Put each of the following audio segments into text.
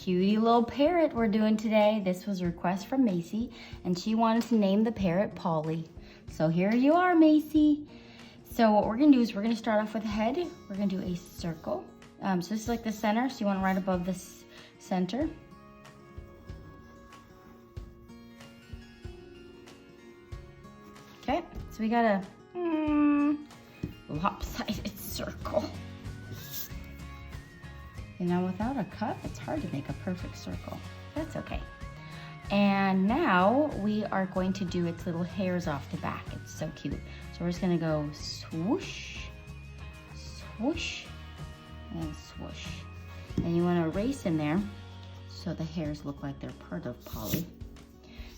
cutie little parrot we're doing today. This was a request from Macy, and she wanted to name the parrot Polly. So here you are, Macy. So what we're gonna do is we're gonna start off with the head. We're gonna do a circle. So this is like the center, so you want right above this center. Okay, so we got a lopsided circle. You know, without a cup, it's hard to make a perfect circle. That's okay. And now we are going to do its little hairs off the back. It's so cute. So we're just gonna go swoosh, swoosh, and swoosh. And you wanna erase in there so the hairs look like they're part of Polly.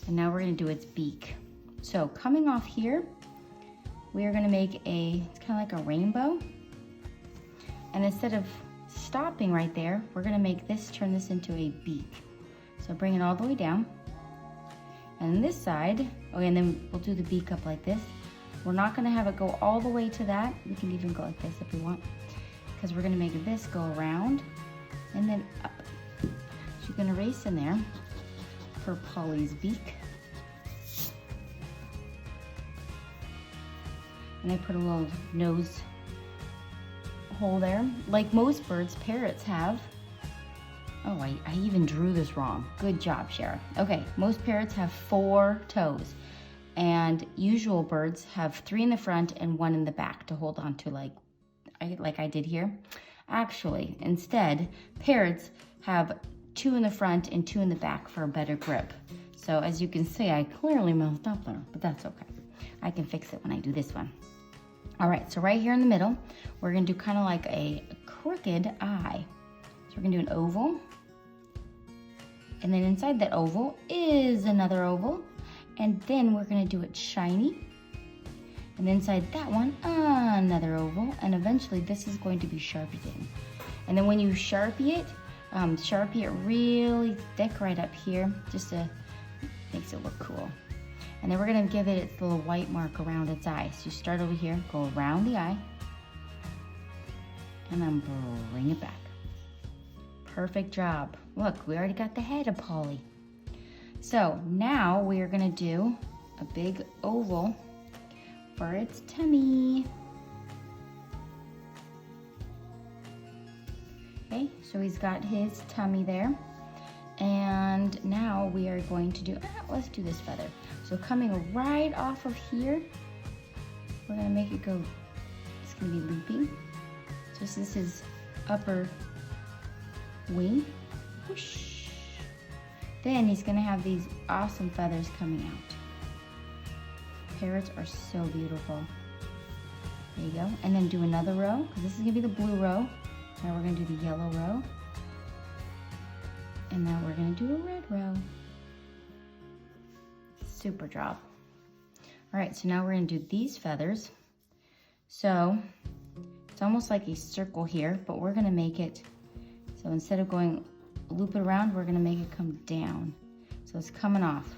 And now we're gonna do its beak. So coming off here, we are gonna make it's kind of like a rainbow. And instead of stopping right there, we're gonna turn this into a beak. So bring it all the way down. And this side, and then we'll do the beak up like this. We're not gonna have it go all the way to that. We can even go like this if we want, because we're gonna make this go around and then up. So you can erase in there for Polly's beak. And I put a little nose hole there. Like most birds, parrots have. Oh, I even drew this wrong. Good job, Shara. Okay, most parrots have 4 toes. And usual birds have 3 in the front and 1 in the back to hold on to like I did here. Actually, instead, parrots have 2 in the front and 2 in the back for a better grip. So as you can see, I clearly messed up there, but that's okay. I can fix it when I do this one. All right, so right here in the middle, we're gonna do kind of like a crooked eye. So we're gonna do an oval. And then inside that oval is another oval. And then we're gonna do it shiny. And inside that one, another oval. And eventually this is going to be sharpened in. And then when you Sharpie it really thick right up here, just to makes it look cool. And then we're gonna give it its little white mark around its eye. So you start over here, go around the eye, and then bring it back. Perfect job. Look, we already got the head of Polly. So now we are gonna do a big oval for its tummy. Okay, so he's got his tummy there. And now we are going to do, let's do this feather. So coming right off of here, we're gonna make it go, it's gonna be looping. So this is his upper wing. Whoosh. Then he's gonna have these awesome feathers coming out. Parrots are so beautiful. There you go. And then do another row, because this is gonna be the blue row. Now we're gonna do the yellow row. And now we're gonna do a red row. Super job. All right, so now we're gonna do these feathers. So it's almost like a circle here, but we're gonna make it, so instead of going loop it around, we're gonna make it come down. So it's coming off.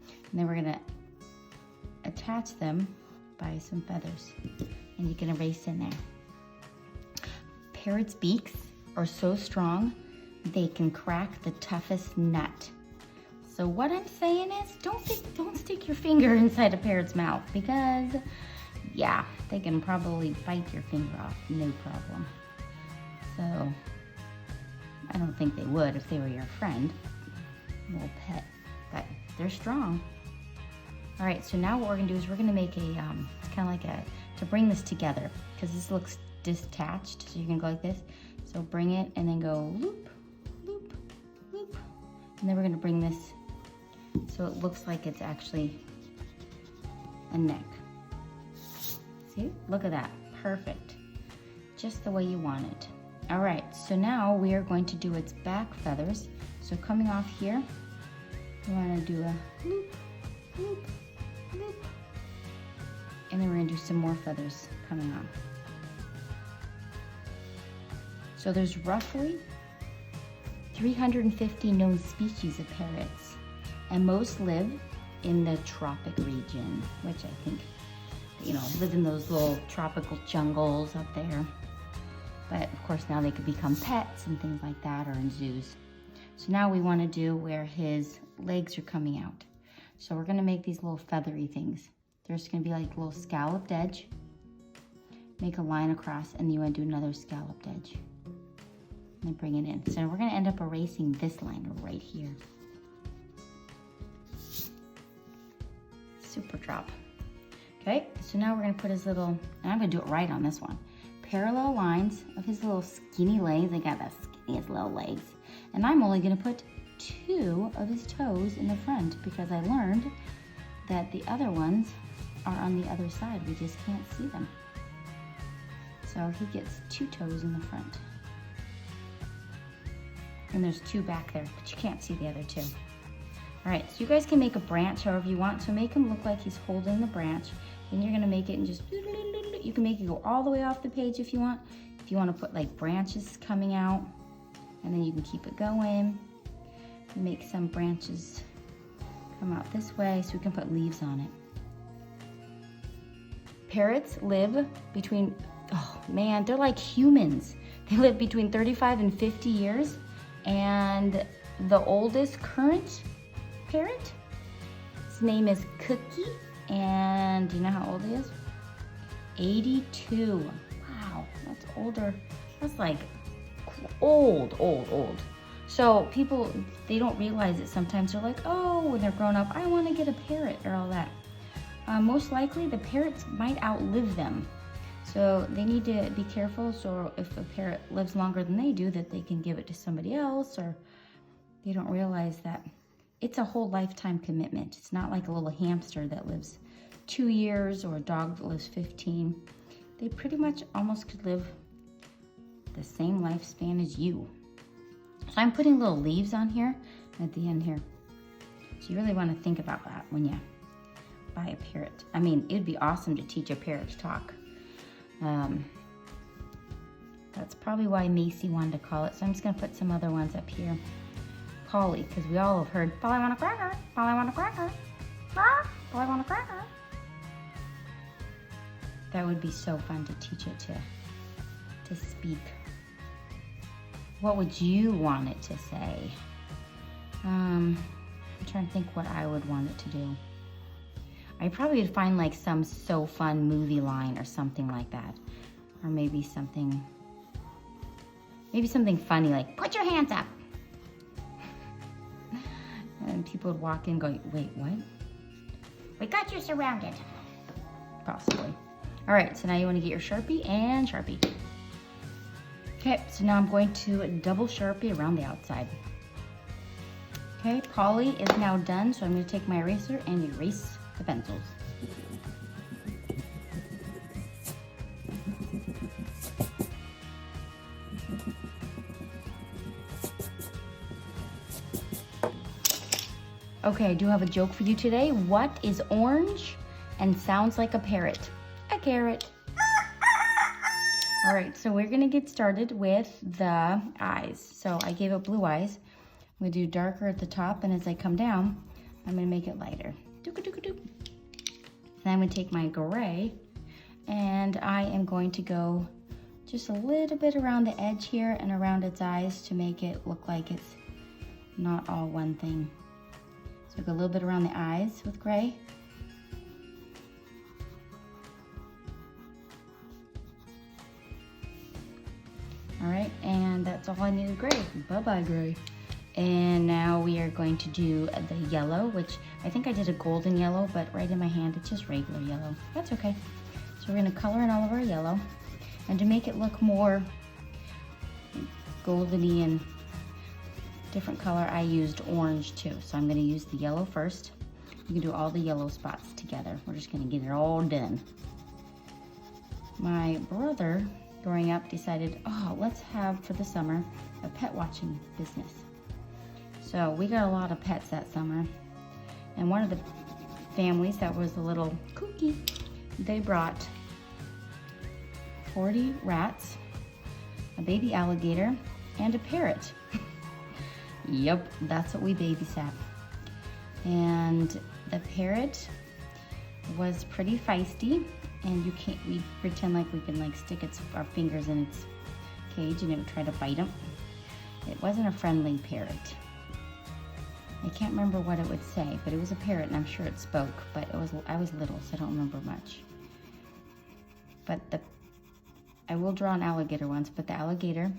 And then we're gonna attach them by some feathers. And you can erase in there. Parrots' beaks are so strong, they can crack the toughest nut. So what I'm saying is, don't stick your finger inside a parrot's mouth, because yeah, they can probably bite your finger off, no problem. So I don't think they would if they were your friend, little pet, but they're strong. All right, so now what we're gonna do is we're gonna make it's kind of like to bring this together, because this looks detached, so you can go like this. So bring it and then go loop, loop, loop. And then we're gonna bring this so it looks like it's actually a neck. See, look at that, perfect. Just the way you want it. All right, so now we are going to do its back feathers. So coming off here, we wanna do a loop, loop, loop. And then we're gonna do some more feathers coming off. So there's roughly 350 known species of parrots, and most live in the tropic region, which I think, live in those little tropical jungles up there. But of course now they could become pets and things like that, or in zoos. So now we want to do where his legs are coming out. So we're going to make these little feathery things. There's going to be like a little scalloped edge. Make a line across, and you want to do another scalloped edge. And then bring it in. So we're going to end up erasing this line right here. Super drop. Okay, so now we're going to put his little, and I'm going to do it right on this one, parallel lines of his little skinny legs. They got the skinniest little legs. And I'm only going to put 2 of his toes in the front because I learned that the other ones are on the other side. We just can't see them. So he gets 2 toes in the front. And there's 2 back there, but you can't see the other 2. All right, so you guys can make a branch however you want. So make him look like he's holding the branch. Then you're gonna make it and just, you can make it go all the way off the page if you want. If you wanna put like branches coming out, and then you can keep it going. Make some branches come out this way so we can put leaves on it. Parrots live between, oh man, they're like humans. They live between 35 and 50 years. And the oldest current parrot, his name is Cookie. And do you know how old he is? 82. Wow, that's older. That's like old. So people, they don't realize it sometimes. They're like, oh, when they're grown up, I want to get a parrot or all that. Most likely the parrots might outlive them. So they need to be careful. So if a parrot lives longer than they do, that they can give it to somebody else, or they don't realize that it's a whole lifetime commitment. It's not like a little hamster that lives 2 years or a dog that lives 15. They pretty much almost could live the same lifespan as you. So I'm putting little leaves on here at the end here. So you really want to think about that when you buy a parrot. I mean, it'd be awesome to teach a parrot to talk. That's probably why Macy wanted to call it. So I'm just gonna put some other ones up here. Polly, because we all have heard, Polly want a cracker, Polly want a cracker, Polly want a cracker. That would be so fun to teach it to speak. What would you want it to say? I'm trying to think what I would want it to do. I probably would find like some so fun movie line or something like that. Or maybe something funny like, put your hands up. And people would walk in going, wait, what? We got you surrounded. Possibly. All right, so now you want to get your Sharpie and Sharpie. Okay, so now I'm going to double Sharpie around the outside. Okay, Polly is now done, so I'm going to take my eraser and erase the pencils. Okay, I do have a joke for you today. What is orange and sounds like a parrot? A carrot. All right, so we're gonna get started with the eyes. So I gave it blue eyes. I'm gonna do darker at the top, and as I come down, I'm gonna make it lighter. Dook-a-dook-a-dook. And I'm gonna take my gray, and I am going to go just a little bit around the edge here and around its eyes to make it look like it's not all one thing. So go a little bit around the eyes with gray. All right, and that's all I needed gray. Bye-bye, gray. And now we are going to do the yellow, which I think I did a golden yellow, but right in my hand, it's just regular yellow. That's okay. So we're gonna color in all of our yellow. And to make it look more goldeny and different color, I used orange too. So I'm gonna use the yellow first. You can do all the yellow spots together. We're just gonna get it all done. My brother, growing up, decided, oh, let's have for the summer a pet watching business. So we got a lot of pets that summer. And one of the families that was a little kooky, they brought 40 rats, a baby alligator, and a parrot. Yep, that's what we babysat. And the parrot was pretty feisty, and we pretend like we can like stick our fingers in its cage and it would try to bite them. It wasn't a friendly parrot. I can't remember what it would say, but it was a parrot and I'm sure it spoke, but I was little, so I don't remember much. But I will draw an alligator once, but the alligator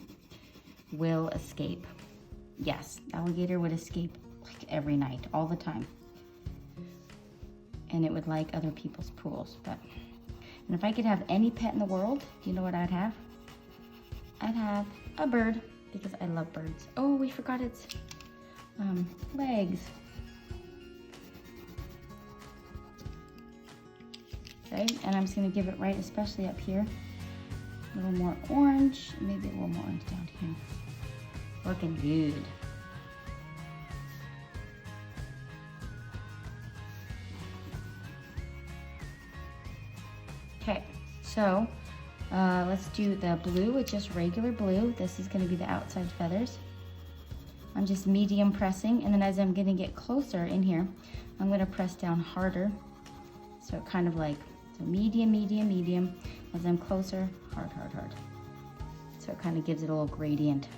will escape. Yes, alligator would escape like every night, all the time. And it would like other people's pools. And if I could have any pet in the world, do you know what I'd have? I'd have a bird, because I love birds. Oh, we forgot its legs. Okay, and I'm just gonna give it right, especially up here. A little more orange, maybe a little more orange down here. Looking good. Okay, so let's do the blue with just regular blue. This is gonna be the outside feathers. I'm just medium pressing, and then as I'm gonna get closer in here, I'm gonna press down harder. So kind of like, so medium, medium, medium. As I'm closer, hard, hard, hard. So it kind of gives it a little gradient.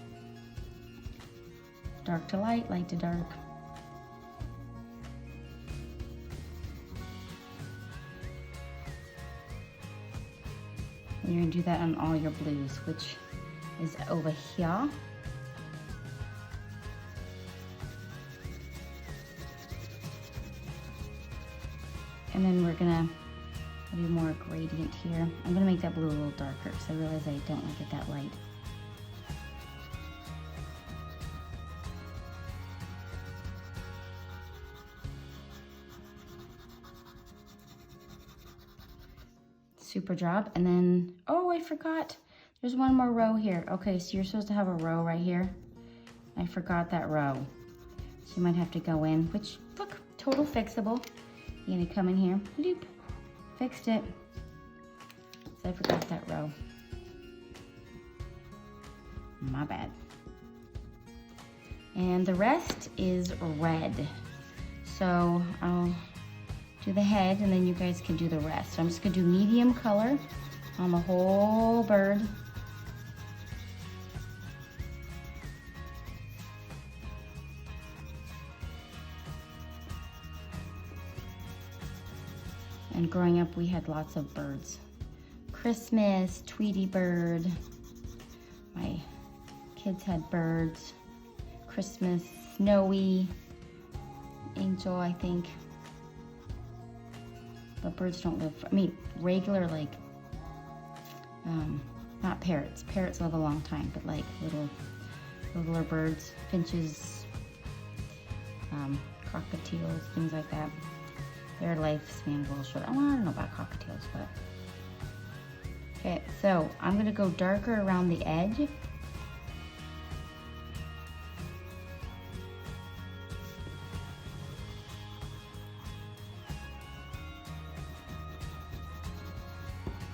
Dark to light, light to dark. And you're gonna do that on all your blues, which is over here. And then we're gonna do more gradient here. I'm gonna make that blue a little darker because I realize I don't like it that light. Super job. And then, oh, I forgot. There's one more row here. Okay, so you're supposed to have a row right here. I forgot that row. So you might have to go in, which, look, total fixable. You're gonna come in here, bloop, fixed it. So I forgot that row. My bad. And the rest is red. So I'll do the head and then you guys can do the rest. So I'm just gonna do medium color on the whole bird. And growing up, we had lots of birds. Christmas, Tweety bird. My kids had birds. Christmas, Snowy, Angel, I think. But birds don't live, I mean, regular, like, not parrots. Parrots live a long time, but like littler birds, finches, cockatiels, things like that. Their lifespan is a little short. I don't know about cockatiels, but. Okay, so I'm gonna go darker around the edge.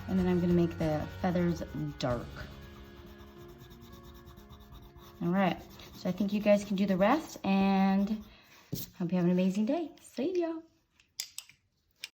And then I'm gonna make the feathers dark. All right, so I think you guys can do the rest, and hope you have an amazing day. See ya.